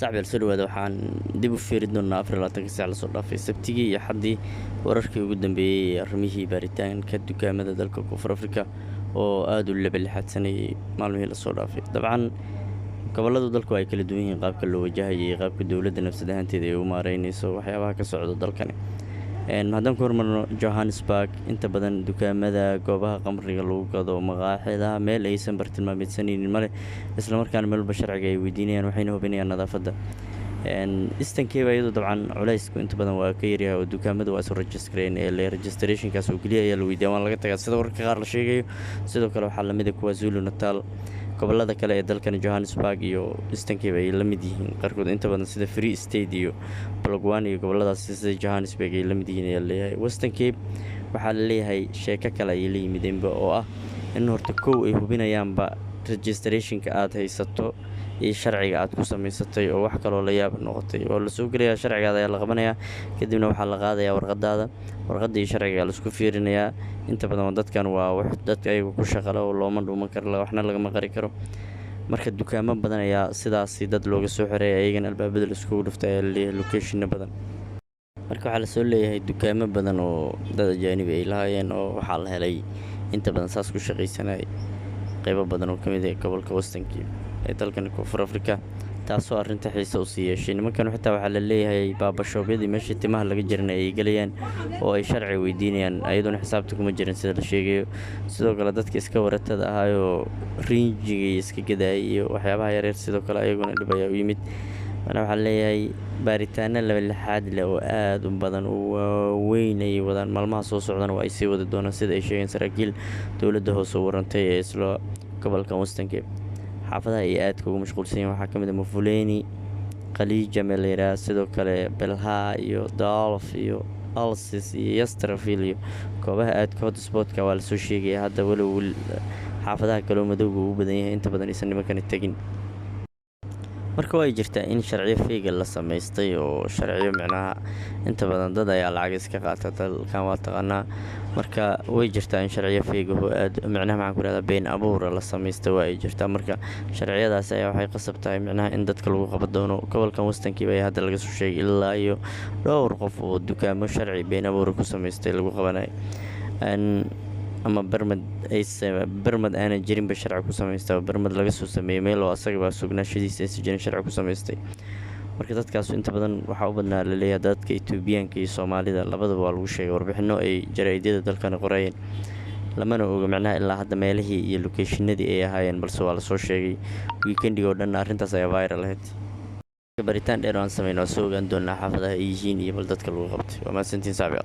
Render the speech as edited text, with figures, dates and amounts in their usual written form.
صعب السلو هذا وحان ديبو فيردنا أفريقيا تكسي على صورة في سبتيجي حدي ورشكي قدام برميه باريتان كدوكا مدى دالك كفر أفريقيا وآدو اللي بالحد سنة معلومه للصورة في طبعا gobollada dalku ay kala duwan yihiin qaabka loo wajahayo qaabka dawladda nafsadahanteeda ay u maareynayso waxyaabaha ka socda dalkani haddaan ku hormarno Johannesburg inta badan dukaamada goobaha qamriga lagu gado maqaaxidaha meel aysan bartilmaameedsanaynin male isla markaana meelba sharciga ay weydiinayaan waxayna hubinayaan nadaafadda Eastern Cape iyadoo dabcan culaysku inta badan waa ka yaryahay oo dukaamada waa soo registreen ee registrationkaas oo kaliya ayaa la weydiiyaa waan laga tagaa sida wararka qaar la sheegayo sidoo kale waxaa lamid ah KwaZulu Natal gobollada kale ee dalkan Johannesburg iyo Eastern Cape ay la mid yihiin qaarkood inta badan sida Free State iyo Polokwane iyo gobolladaas sida Johannesburg ay la mid yihiin ayaa leeyahay Western Cape waxaa la leeyahay sheeko kale ay la yimideenba oo ah in horta kow ay hubinayaanba registrationka aad haysato iyo sharciga aad ku samaysatay oo wax kale oo la yaab noqotay oo la soo galayaa sharcigaada ayaa la qabanayaa kadibna waxaa la qaadayaa warqadaada warqadda iyo sharciga la isku fiirinayaa inta badan dadkan waa wax dadka ayagu ku shaqala oo looma dhuuman karo waxna lagama qari karo marka dukaamo badan ayaa sidaas dad looga soo xiray ayagana albaabada la isku dhuftay location badan marka waxaa la soo leeyahay dukaamo badan oo dad ajaanibi ay lahaayeen oo waxaa la helay inta badan saas ku shaqaysanay qaybo badan oo kamid ah gobolka Western Cape ee dalkan Koonfur Afrika taasoo arrinta xiiso u siiyay nimankan xitaa waxaa la leeyahay baabashoobyadii meeshii timaha laga jarinay ay galayaan oo ay sharci weydiinayaan ayadoona xisaabta kuma jirin sida la sheegayo sidoo kale dadka iska waratada ahaayoo rinjiga iska gadaayay iyo waxyaabaha yaryar sidoo kale ayaguna dhib ayaa u yimid waxaa leeyahay baaritaano laba lixaad leh oo aad u badan oo waaweyn ay wadaan maalmaha soo socdana waa ay sii wadi doonaan sida ay sheegeen saraakiil dowladda hoose u warantay ee isla gobolka Western Cape xaafadaha ay aadka ugu mashquulsan yihiin waxaa ka mid ah Mafuleni Khaliija Melera sidoo kale Belha iyo Dolph iyo Alsis iyo Yesterfield iyo goobaha aadka hotspotka waa la soo sheegay hadda walow xaafadaha kale madowga ugu badan yahay inta badan aysan nimankan tagin marka way jirtaa in sharciyo feega la sameystay oo sharciyo macnaha inta badan dad ayaa lacag iska qaata dalkan waa taqaanaa marka way jirtaa in sharciyo feega oo aad macnaha maxaan ku raahdaa been abuur la sameystay waa ay jirtaa marka sharciyadaas ayaa waxay qasab tahay macnaha in dadka lagu qaban doono gobolkan Western Cape ayaa hadda laga soo sheegay ilaa iyo dhowr qof oo dukaamo sharci been abuur ku sameystay lagu qabanayo ama barmad aanan jirinba sharci ku samaystay barmad laga soo sameeyay meel oo asagaba sugnaashadiisa si jirin sharci ku samaystay marka dadkaas inta badan waxa u badnaa la leeyahay dadka Itoobiyaanka iyo Soomaalida labadaba waa lagu sheegay warbixino ay jaraa'idada dalkan qorayeen lamana oga macnaha ilaa hadda meelihii iyo locationadii ay ahaayeen balse waa la soo sheegay weekendiga oo dhan arrintaas ayaa viral ahayd baritaan dheer oo aan sameeyno soo ogaan doonaa xaafadaha ay yihiin iyo bal dadka lagu qabtay waa maasantiin saabiq